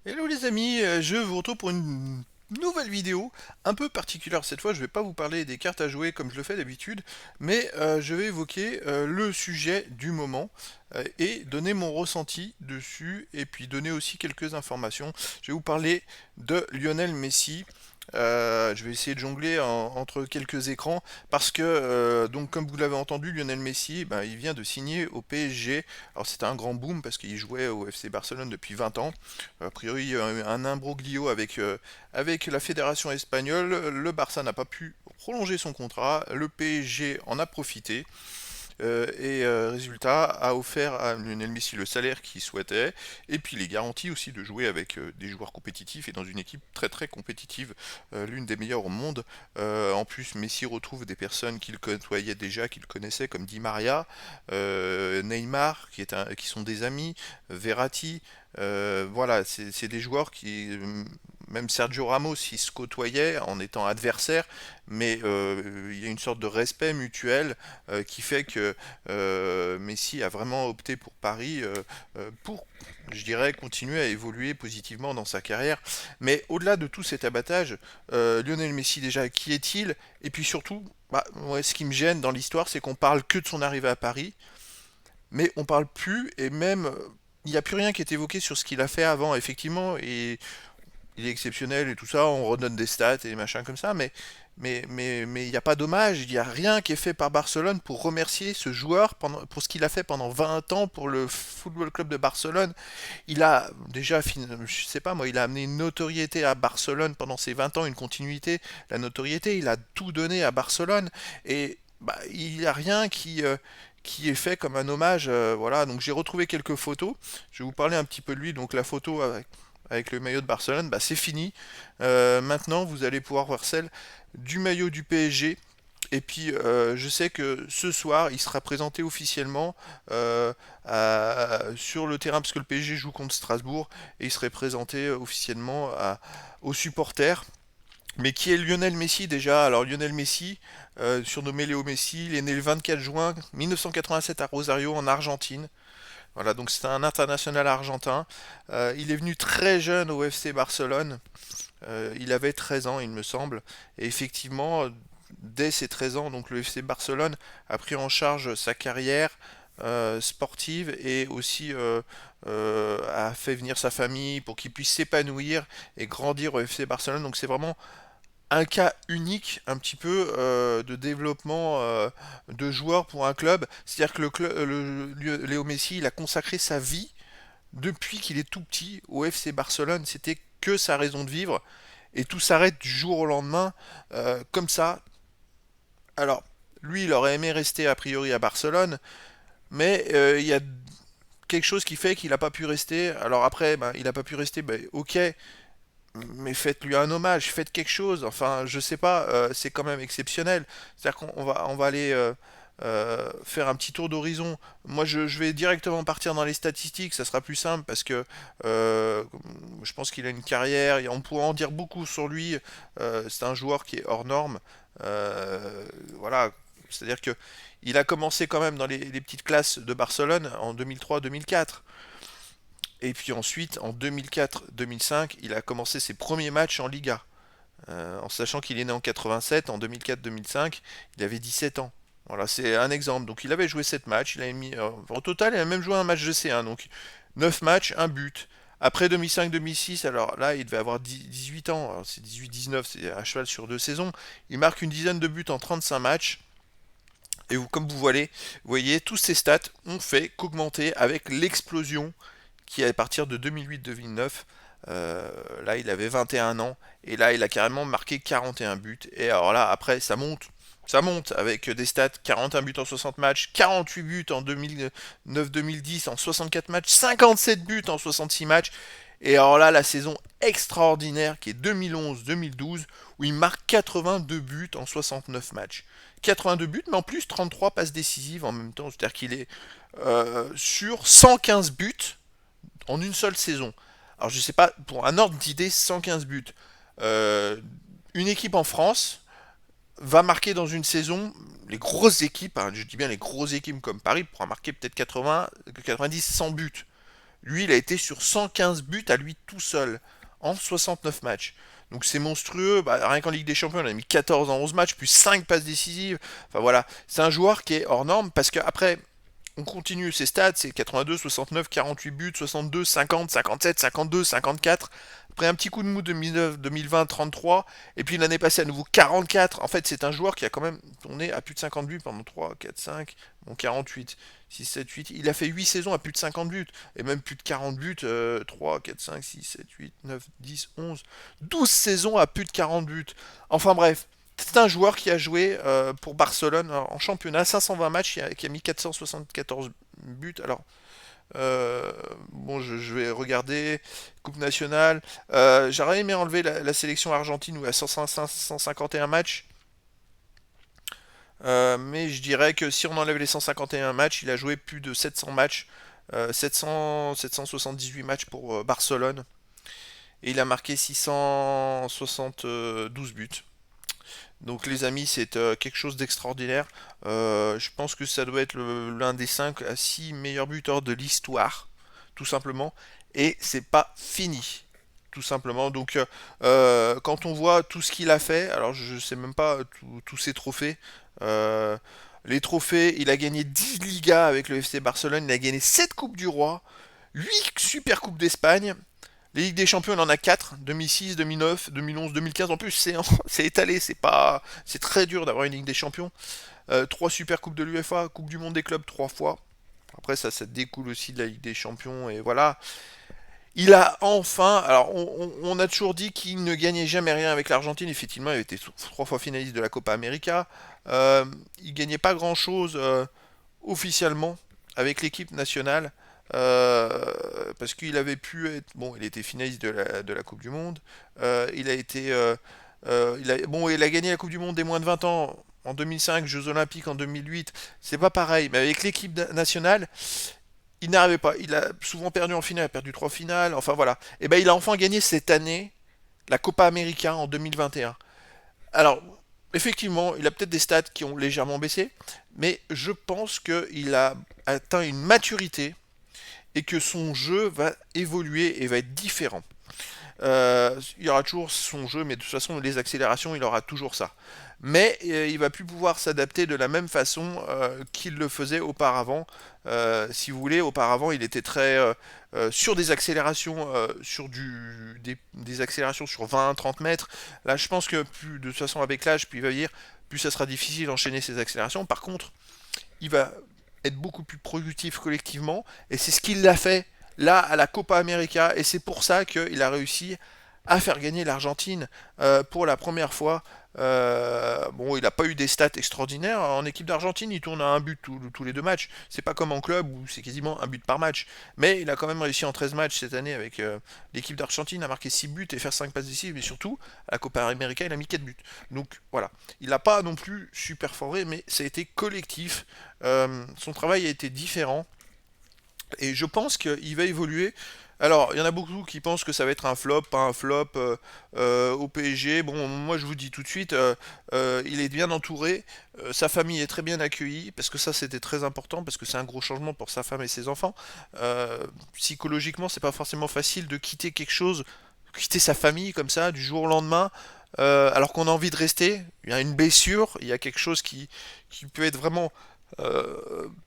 Hello les amis, je vous retrouve pour une nouvelle vidéo, un peu particulière cette fois. Je vais pas vous parler des cartes à jouer comme je le fais d'habitude, mais je vais évoquer le sujet du moment et donner mon ressenti dessus, et puis donner aussi quelques informations. Je vais vous parler de Lionel Messi. Je vais essayer de jongler entre quelques écrans parce que, donc comme vous l'avez entendu, Lionel Messi, ben, il vient de signer au PSG. Alors c'était un grand boom parce qu'il jouait au FC Barcelone depuis 20 ans. A priori, il y a un imbroglio avec la fédération espagnole. Le Barça n'a pas pu prolonger son contrat. Le PSG en a profité. Résultat, a offert à Lionel Messi le salaire qu'il souhaitait, et puis les garanties aussi de jouer avec des joueurs compétitifs et dans une équipe très très compétitive, l'une des meilleures au monde. En plus, Messi retrouve des personnes qu'il côtoyait déjà, qu'il connaissait, comme Di Maria, Neymar, qui sont des amis, Verratti. Voilà, c'est des joueurs qui, même Sergio Ramos, ils se côtoyaient en étant adversaires, mais il y a une sorte de respect mutuel qui fait que Messi a vraiment opté pour Paris pour, je dirais, continuer à évoluer positivement dans sa carrière. Mais au-delà de tout cet abattage, Lionel Messi déjà, qui est-il? Et puis surtout, bah, ouais, ce qui me gêne dans l'histoire, c'est qu'on parle que de son arrivée à Paris, mais on parle plus, et même, il n'y a plus rien qui est évoqué sur ce qu'il a fait avant, effectivement, et il est exceptionnel et tout ça, on redonne des stats et des machins comme ça, mais il n'y a pas d'hommage, il n'y a rien qui est fait par Barcelone pour remercier ce joueur pour ce qu'il a fait pendant 20 ans pour le Football Club de Barcelone. Il a déjà, je sais pas moi, il a amené une notoriété à Barcelone pendant ces 20 ans, une continuité, la notoriété, il a tout donné à Barcelone, et bah, il n'y a rien qui est fait comme un hommage. Voilà, donc j'ai retrouvé quelques photos. Je vais vous parler un petit peu de lui. Donc la photo avec le maillot de Barcelone, bah, c'est fini. Maintenant, vous allez pouvoir voir celle du maillot du PSG. Et puis, je sais que ce soir, il sera présenté officiellement sur le terrain, parce que le PSG joue contre Strasbourg, et il serait présenté officiellement aux supporters. Mais qui est Lionel Messi déjà? Alors Lionel Messi, surnommé Léo Messi, il est né le 24 juin 1987 à Rosario en Argentine. Voilà, donc c'est un international argentin. Il est venu très jeune au FC Barcelone. Il avait 13 ans, il me semble. Et effectivement, dès ses 13 ans, donc le FC Barcelone a pris en charge sa carrière sportive et aussi a fait venir sa famille pour qu'il puisse s'épanouir et grandir au FC Barcelone. Donc c'est vraiment un cas unique un petit peu de développement de joueurs pour un club. C'est-à-dire que Léo Messi, il a consacré sa vie depuis qu'il est tout petit au FC Barcelone. C'était que sa raison de vivre. Et tout s'arrête du jour au lendemain, comme ça. Alors, lui, il aurait aimé rester a priori à Barcelone, mais il y a quelque chose qui fait qu'il n'a pas pu rester. Alors après, ben, il n'a pas pu rester, ben, ok, mais faites-lui un hommage, faites quelque chose. Enfin, je sais pas, c'est quand même exceptionnel. C'est-à-dire qu'on va aller faire un petit tour d'horizon. Moi, je vais directement partir dans les statistiques, ça sera plus simple parce que euh, je pense qu'il a une carrière, et on pourra en dire beaucoup sur lui. C'est un joueur qui est hors norme. Voilà, c'est-à-dire que il a commencé quand même dans les petites classes de Barcelone en 2003-2004. Et puis ensuite, en 2004-2005, il a commencé ses premiers matchs en Liga. En sachant qu'il est né en 87, en 2004-2005, il avait 17 ans. Voilà, c'est un exemple. Donc il avait joué 7 matchs, il a mis, au total, il a même joué un match de C1, donc 9 matchs, un but. Après 2005-2006, alors là, il devait avoir 18 ans, alors c'est 18-19, c'est à cheval sur 2 saisons. Il marque une dizaine de buts en 35 matchs. Et comme vous voyez, tous ces stats ont fait qu'augmenter avec l'explosion qui à partir de 2008-2009, là il avait 21 ans, et là il a carrément marqué 41 buts, et alors là après ça monte avec des stats 41 buts en 60 matchs, 48 buts en 2009-2010 en 64 matchs, 57 buts en 66 matchs, et alors là la saison extraordinaire qui est 2011-2012 où il marque 82 buts en 69 matchs. 82 buts, mais en plus 33 passes décisives en même temps, c'est-à-dire qu'il est sur 115 buts en une seule saison. Alors je sais pas, pour un ordre d'idée, 115 buts. Euh, une équipe en France va marquer dans une saison, les grosses équipes, hein, je dis bien les grosses équipes comme Paris, pourra marquer peut-être 80, 90, 100 buts. Lui, il a été sur 115 buts à lui tout seul en 69 matchs. Donc c'est monstrueux, bah, rien qu'en Ligue des Champions, il a mis 14 en 11 matchs, plus 5 passes décisives. Enfin voilà, c'est un joueur qui est hors norme parce qu'après, on continue ses stats, c'est 82, 69, 48 buts, 62, 50, 57, 52, 54. Après un petit coup de mou 2009, 2020, 33. Et puis l'année passée à nouveau 44. En fait, c'est un joueur qui a quand même tourné à plus de 50 buts pendant 3, 4, 5, bon 48, 6, 7, 8. Il a fait 8 saisons à plus de 50 buts. Et même plus de 40 buts, 3, 4, 5, 6, 7, 8, 9, 10, 11. 12 saisons à plus de 40 buts. Enfin bref, c'est un joueur qui a joué pour Barcelone en championnat, 520 matchs, qui a mis 474 buts. Alors, bon, je vais regarder. Coupe nationale. J'aurais aimé enlever la sélection argentine où il y a 151 matchs. Mais je dirais que si on enlève les 151 matchs, il a joué plus de 700 matchs. 778 matchs pour Barcelone. Et il a marqué 672 buts. Donc les amis, c'est quelque chose d'extraordinaire. Je pense que ça doit être l'un des 5 à 6 meilleurs buteurs de l'histoire, tout simplement. Et c'est pas fini, tout simplement. Donc quand on voit tout ce qu'il a fait, alors je sais même pas tous ses trophées. Euh, les trophées, il a gagné 10 Ligas avec le FC Barcelone, il a gagné 7 Coupes du Roi, 8 Super Coupes d'Espagne. Les Ligues des Champions, il en a 4, 2006, 2009, 2011, 2015. En plus, c'est étalé, c'est très dur d'avoir une Ligue des Champions. 3 Super Coupes de l'UEFA, Coupe du Monde des clubs 3 fois. Après, ça découle aussi de la Ligue des Champions, et voilà. Il a enfin, alors on a toujours dit qu'il ne gagnait jamais rien avec l'Argentine. Effectivement, il était 3 fois finaliste de la Copa América. Il gagnait pas grand-chose officiellement avec l'équipe nationale. Parce qu'il avait pu être. Bon, il était finaliste de la Coupe du Monde. Il a été. Bon, il a gagné la Coupe du Monde des moins de 20 ans en 2005, Jeux Olympiques en 2008. C'est pas pareil, mais avec l'équipe nationale, il n'arrivait pas. Il a souvent perdu en finale, il a perdu 3 finales. Enfin voilà. Et ben, il a enfin gagné cette année la Copa América en 2021. Alors, effectivement, il a peut-être des stats qui ont légèrement baissé, mais je pense qu'il a atteint une maturité et que son jeu va évoluer et va être différent. Il y aura toujours son jeu, mais de toute façon, les accélérations, il aura toujours ça. Mais il va plus pouvoir s'adapter de la même façon qu'il le faisait auparavant. Si vous voulez, auparavant, il était très sur des accélérations, des accélérations sur 20-30 mètres. Là, je pense que plus de toute façon, avec l'âge, puis il va dire, plus ça sera difficile d'enchaîner ces accélérations. Par contre, il va être beaucoup plus productif collectivement, et c'est ce qu'il a fait là à la Copa América, et c'est pour ça qu'il a réussi à faire gagner l'Argentine pour la première fois. Bon, il n'a pas eu des stats extraordinaires en équipe d'Argentine, il tourne à un but tous les 2 matchs. C'est pas comme en club où c'est quasiment un but par match. Mais il a quand même réussi en 13 matchs cette année avec l'équipe d'Argentine à marquer 6 buts et faire 5 passes décisives. Mais surtout, à la Copa América, il a mis 4 buts. Donc voilà, il n'a pas non plus super foré, mais ça a été collectif. Son travail a été différent. Et je pense qu'il va évoluer. Alors, il y en a beaucoup qui pensent que ça va être un flop, pas un flop au PSG. Bon, moi je vous dis tout de suite, il est bien entouré, sa famille est très bien accueillie, parce que ça c'était très important, parce que c'est un gros changement pour sa femme et ses enfants. Psychologiquement, c'est pas forcément facile de quitter quelque chose, quitter sa famille comme ça, du jour au lendemain, alors qu'on a envie de rester. Il y a une blessure, il y a quelque chose qui peut être vraiment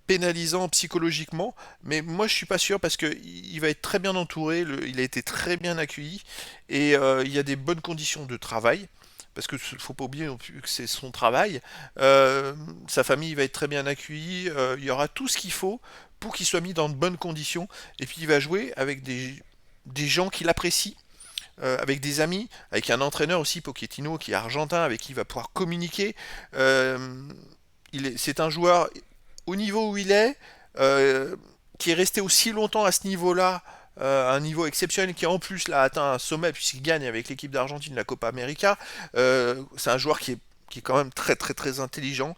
pénalisant psychologiquement, mais moi je suis pas sûr parce que il va être très bien entouré, il a été très bien accueilli et il y a des bonnes conditions de travail. Parce que faut pas oublier non plus que c'est son travail. Sa famille va être très bien accueillie. Il y aura tout ce qu'il faut pour qu'il soit mis dans de bonnes conditions. Et puis il va jouer avec des gens qu'il apprécie, avec des amis, avec un entraîneur aussi, Pochettino, qui est argentin, avec qui il va pouvoir communiquer. Euh, c'est un joueur au niveau où il est, euh, qui est resté aussi longtemps à ce niveau-là, un niveau exceptionnel, qui en plus l'a atteint un sommet puisqu'il gagne avec l'équipe d'Argentine la Copa América. C'est un joueur qui est quand même très très très intelligent,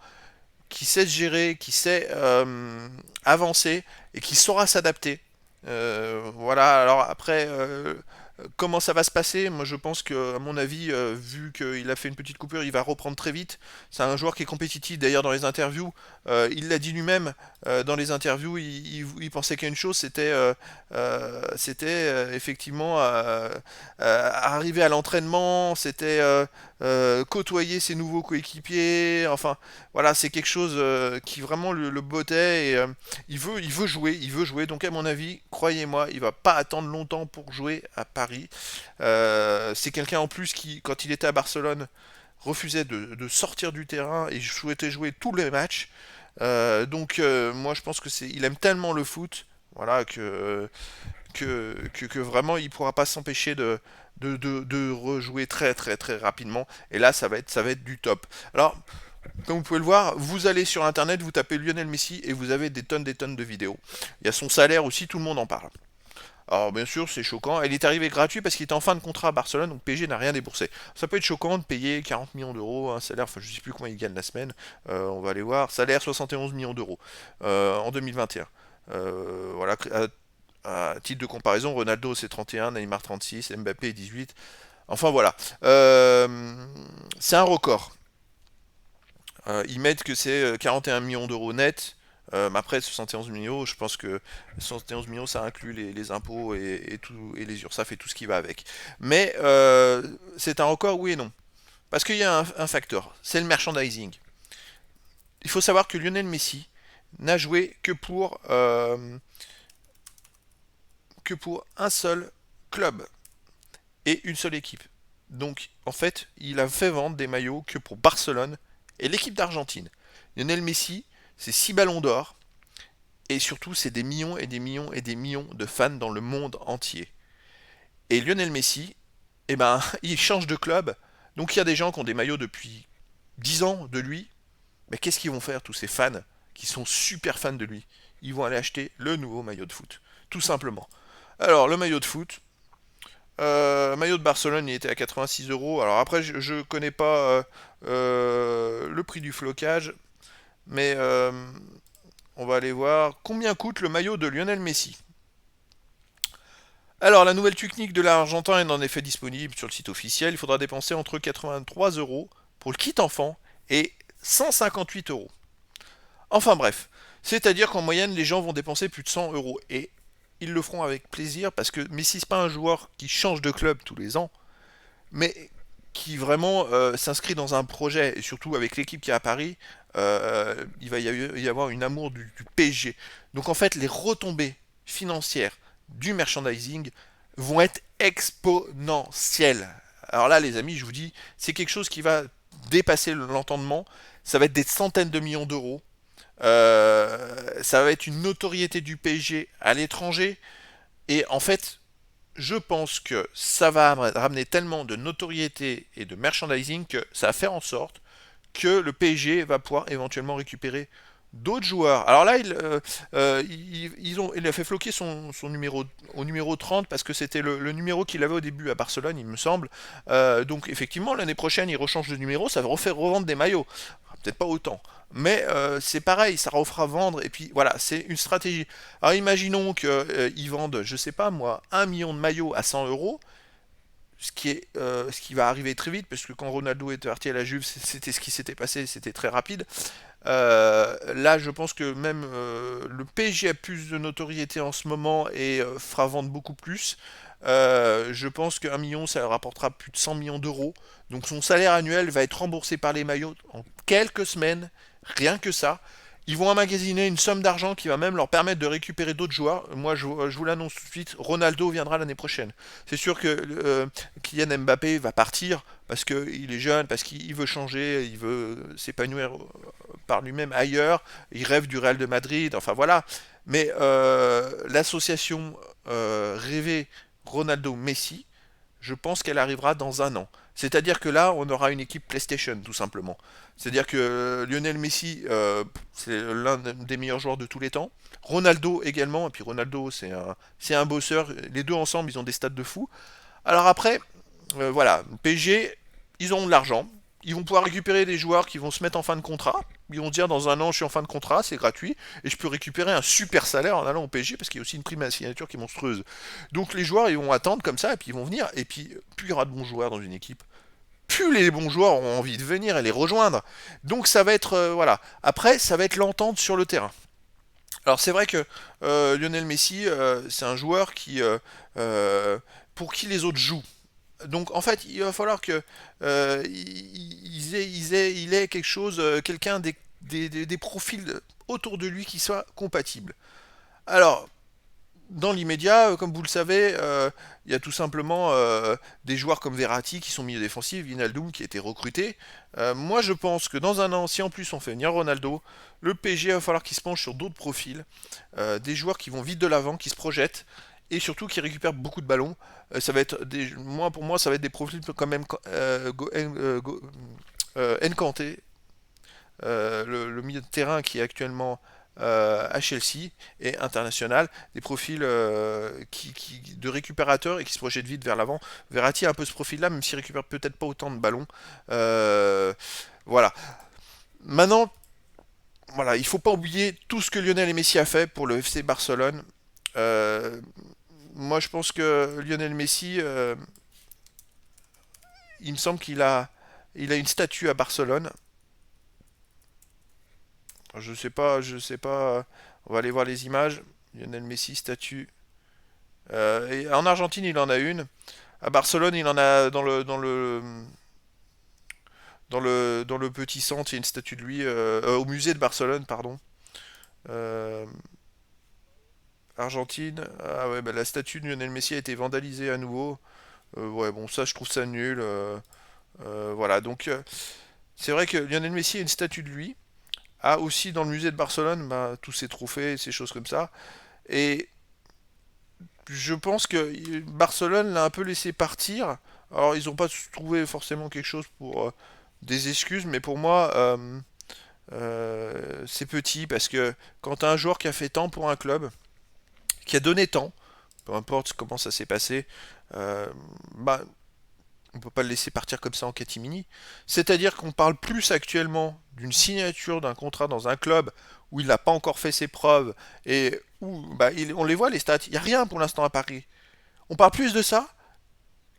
qui sait se gérer, qui sait avancer et qui saura s'adapter. Voilà, alors après, Comment ça va se passer? Moi, je pense que, à mon avis, vu qu'il a fait une petite coupure, il va reprendre très vite. C'est un joueur qui est compétitif. D'ailleurs, dans les interviews, il l'a dit lui-même. Dans les interviews, il pensait qu'à une chose, c'était effectivement arriver à l'entraînement, c'était côtoyer ses nouveaux coéquipiers. Enfin, voilà, c'est quelque chose qui vraiment le bottait. Et, il veut jouer. Donc, à mon avis, croyez-moi, il va pas attendre longtemps pour jouer à Paris. C'est quelqu'un en plus qui, quand il était à Barcelone, refusait de sortir du terrain et souhaitait jouer tous les matchs. Moi, je pense que il aime tellement le foot, voilà, que vraiment, il pourra pas s'empêcher de rejouer très très très rapidement. Et là, ça va être du top. Alors, comme vous pouvez le voir, vous allez sur internet, vous tapez Lionel Messi et vous avez des tonnes de vidéos. Il y a son salaire aussi, tout le monde en parle. Alors bien sûr, c'est choquant. Elle est arrivée gratuit parce qu'il était en fin de contrat à Barcelone, donc PSG n'a rien déboursé. Ça peut être choquant de payer 40 millions d'euros, un salaire, enfin je sais plus combien il gagne la semaine, on va aller voir, salaire 71 millions d'euros en 2021. Voilà, à titre de comparaison, Ronaldo c'est 31, Neymar 36, Mbappé 18. Enfin voilà. C'est un record. Ils mettent que c'est 41 millions d'euros net. Mais après, 71 millions, je pense que 71 millions, ça inclut les impôts et tout, et les URSSAF et tout ce qui va avec. Mais c'est un record, oui et non. Parce qu'il y a un facteur, c'est le merchandising. Il faut savoir que Lionel Messi n'a joué que pour un seul club et une seule équipe. Donc, en fait, il a fait vendre des maillots que pour Barcelone et l'équipe d'Argentine. Lionel Messi, c'est 6 ballons d'or, et surtout, c'est des millions et des millions et des millions de fans dans le monde entier. Et Lionel Messi, eh ben, il change de club. Donc il y a des gens qui ont des maillots depuis 10 ans de lui. Mais qu'est-ce qu'ils vont faire, tous ces fans qui sont super fans de lui? Ils vont aller acheter le nouveau maillot de foot. Tout simplement. Alors, le maillot de foot. Maillot de Barcelone, il était à 86 euros. Alors après, je connais pas le prix du flocage. Mais on va aller voir combien coûte le maillot de Lionel Messi. Alors, la nouvelle technique de l'Argentin est en effet disponible sur le site officiel. Il faudra dépenser entre 83 euros pour le kit enfant et 158 euros. Enfin bref, c'est-à-dire qu'en moyenne, les gens vont dépenser plus de 100 euros. Et ils le feront avec plaisir parce que Messi, c'est pas un joueur qui change de club tous les ans, mais qui vraiment s'inscrit dans un projet, et surtout avec l'équipe qui est à Paris, il va y avoir une amour du PSG. Donc en fait, les retombées financières du merchandising vont être exponentielles. Alors là, les amis, je vous dis, c'est quelque chose qui va dépasser l'entendement. Ça va être des centaines de millions d'euros. Ça va être une notoriété du PSG à l'étranger. Et en fait, je pense que ça va ramener tellement de notoriété et de merchandising que ça va faire en sorte que le PSG va pouvoir éventuellement récupérer d'autres joueurs. Alors là, il a fait floquer son numéro au numéro 30 parce que c'était le numéro qu'il avait au début à Barcelone, il me semble. Donc effectivement, l'année prochaine, il rechange de numéro, ça va refaire revendre des maillots. Peut-être pas autant. Mais c'est pareil, ça refera vendre, et puis voilà, c'est une stratégie. Alors imaginons qu'ils vendent, je sais pas moi, 1 million de maillots à 100 euros, ce qui va arriver très vite, parce que quand Ronaldo est parti à la Juve, c'était ce qui s'était passé, c'était très rapide. Là, je pense que même le PSG a plus de notoriété en ce moment et fera vendre beaucoup plus. Je pense qu'un million, ça rapportera plus de 100 millions d'euros. Donc son salaire annuel va être remboursé par les maillots en quelques semaines, rien que ça. Ils vont emmagasiner une somme d'argent qui va même leur permettre de récupérer d'autres joueurs. Moi, je vous l'annonce tout de suite, Ronaldo viendra l'année prochaine. C'est sûr que Kylian Mbappé va partir parce qu'il est jeune, parce qu'il veut changer, il veut s'épanouir par lui-même ailleurs. Il rêve du Real de Madrid, enfin voilà. Mais l'association rêvée Ronaldo-Messi, je pense qu'elle arrivera dans un an. C'est-à-dire que là, on aura une équipe PlayStation, tout simplement. C'est-à-dire que Lionel Messi, c'est l'un des meilleurs joueurs de tous les temps. Ronaldo également, et puis Ronaldo, c'est un bosseur. Les deux ensemble, ils ont des stats de fou. Alors après, voilà, PSG, ils ont de l'argent. Ils vont pouvoir récupérer des joueurs qui vont se mettre en fin de contrat. Ils vont dire dans un an je suis en fin de contrat, c'est gratuit, et je peux récupérer un super salaire en allant au PSG parce qu'il y a aussi une prime à la signature qui est monstrueuse. Donc les joueurs ils vont attendre comme ça et puis ils vont venir. Et puis plus il y aura de bons joueurs dans une équipe, plus les bons joueurs auront envie de venir et les rejoindre. Donc ça va être voilà. Après ça va être l'entente sur le terrain. Alors c'est vrai que Lionel Messi c'est un joueur qui pour qui les autres jouent. Donc en fait, il va falloir que il ait quelque chose, quelqu'un des profils autour de lui qui soient compatibles. Alors, dans l'immédiat, comme vous le savez, il y a tout simplement des joueurs comme Verratti qui sont milieu défensif, Wijnaldum qui a été recruté. Moi, je pense que dans un an, si en plus on fait venir Ronaldo, le PSG va falloir qu'il se penche sur d'autres profils, des joueurs qui vont vite de l'avant, qui se projettent et surtout qui récupèrent beaucoup de ballons. Ça va être moi pour moi, ça va être des profils quand même Nkanté, le milieu de terrain qui est actuellement à Chelsea et international, des profils de récupérateurs et qui se projettent vite vers l'avant. Verratti a un peu ce profil-là, même s'il récupère peut-être pas autant de ballons. Euh, voilà. Maintenant, voilà, il faut pas oublier tout ce que Lionel Messi a fait pour le FC Barcelone. Euh, Moi, je pense que Lionel Messi, il me semble il a une statue à Barcelone. Je sais pas. On va aller voir les images. Lionel Messi, statue. Et en Argentine, il en a une. À Barcelone, il en a dans le petit centre. Il y a une statue de lui au musée de Barcelone, pardon. Euh, Argentine. Ah ouais, bah, la statue de Lionel Messi a été vandalisée à nouveau. Ouais, bon, ça, je trouve ça nul. Voilà, donc c'est vrai que Lionel Messi a une statue de lui. A aussi dans le musée de Barcelone bah, tous ses trophées, ces choses comme ça. Et je pense que Barcelone l'a un peu laissé partir. Alors, ils n'ont pas trouvé forcément quelque chose pour des excuses, mais pour moi, c'est petit parce que quand tu as un joueur qui a fait tant pour un club, qui a donné tant, peu importe comment ça s'est passé, euh, bah, on peut pas le laisser partir comme ça en catimini. C'est-à-dire qu'on parle plus actuellement d'une signature d'un contrat dans un club où il n'a pas encore fait ses preuves et où bah, on les voit les stats, il n'y a rien pour l'instant à Paris. On parle plus de ça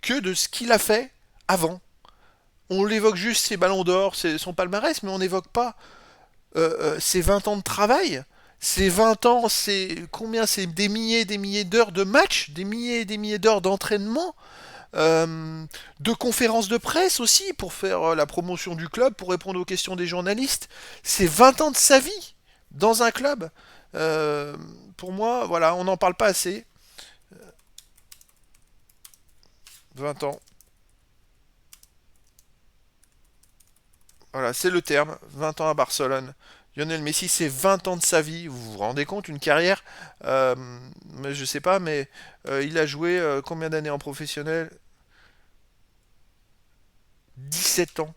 que de ce qu'il a fait avant. On l'évoque juste ses ballons d'or, son palmarès, mais on n'évoque pas ses 20 ans de travail. Ces 20 ans, c'est combien? C'est des milliers d'heures de match, des milliers et des milliers d'heures d'entraînement, de conférences de presse aussi pour faire la promotion du club, pour répondre aux questions des journalistes. C'est 20 ans de sa vie dans un club. Euh, pour moi, voilà, on n'en parle pas assez. 20 ans. Voilà, c'est le terme. 20 ans à Barcelone. Lionel Messi, c'est 20 ans de sa vie. Vous vous rendez compte, une carrière euh, mais je sais pas, mais il a joué combien d'années en professionnel? 17 ans.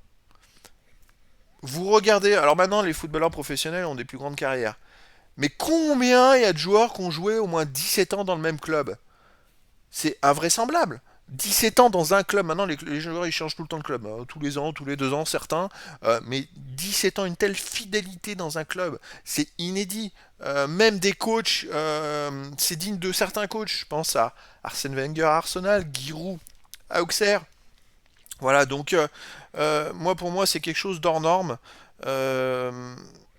Vous regardez, alors maintenant les footballeurs professionnels ont des plus grandes carrières. Mais combien il y a de joueurs qui ont joué au moins 17 ans dans le même club? C'est invraisemblable. 17 ans dans un club, maintenant les joueurs ils changent tout le temps de club, tous les ans, tous les 2 ans certains, mais 17 ans, une telle fidélité dans un club, c'est inédit. Même des coachs, c'est digne de certains coachs, je pense à Arsène Wenger à Arsenal, Giroud à Auxerre, voilà, donc moi pour moi c'est quelque chose d'hors norme. Euh,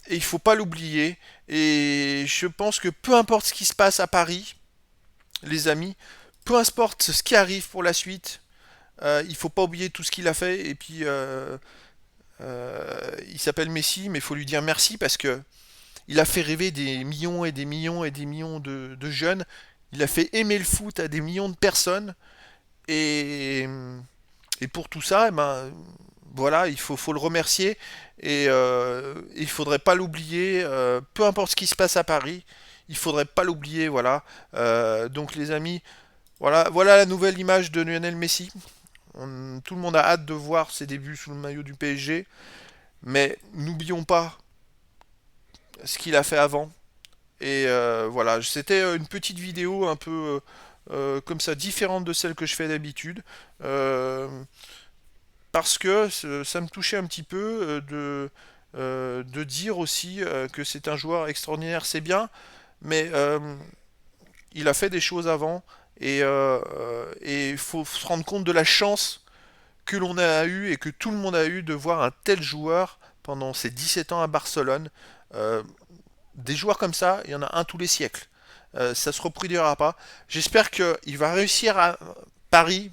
et il faut pas l'oublier. Et je pense que peu importe ce qui se passe à Paris, les amis, peu importe ce qui arrive pour la suite, il faut pas oublier tout ce qu'il a fait. Et puis il s'appelle Messi, mais il faut lui dire merci parce que il a fait rêver des millions et des millions et des millions de jeunes. Il a fait aimer le foot à des millions de personnes. Et et pour tout ça, eh ben, voilà, faut le remercier et il faudrait pas l'oublier. Peu importe ce qui se passe à Paris, il faudrait pas l'oublier. Voilà. Donc les amis, voilà la nouvelle image de Lionel Messi. Tout le monde a hâte de voir ses débuts sous le maillot du PSG, mais n'oublions pas ce qu'il a fait avant. Et voilà, c'était une petite vidéo un peu comme ça, différente de celle que je fais d'habitude. Euh, parce que ça me touchait un petit peu de dire aussi que c'est un joueur extraordinaire, c'est bien, mais il a fait des choses avant et il faut se rendre compte de la chance que l'on a eu et que tout le monde a eu de voir un tel joueur pendant ses 17 ans à Barcelone. Euh, des joueurs comme ça, il y en a un tous les siècles. Ça se reproduira pas. J'espère qu'il va réussir à Paris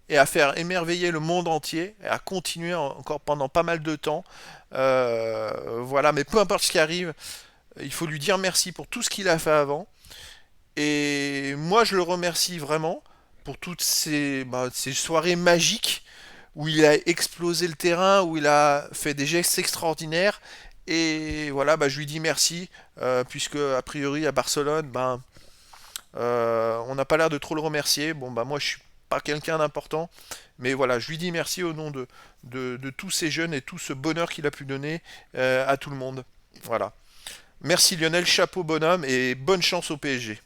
et à faire émerveiller le monde entier et à continuer encore pendant pas mal de temps. Voilà, mais peu importe ce qui arrive, il faut lui dire merci pour tout ce qu'il a fait avant. Et moi, je le remercie vraiment pour toutes ces soirées magiques où il a explosé le terrain, où il a fait des gestes extraordinaires. Et voilà, je lui dis merci, puisque a priori à Barcelone, on n'a pas l'air de trop le remercier. Bon, moi je suis pas quelqu'un d'important, mais voilà, je lui dis merci au nom de tous ces jeunes et tout ce bonheur qu'il a pu donner à tout le monde. Voilà. Merci Lionel, chapeau bonhomme et bonne chance au PSG.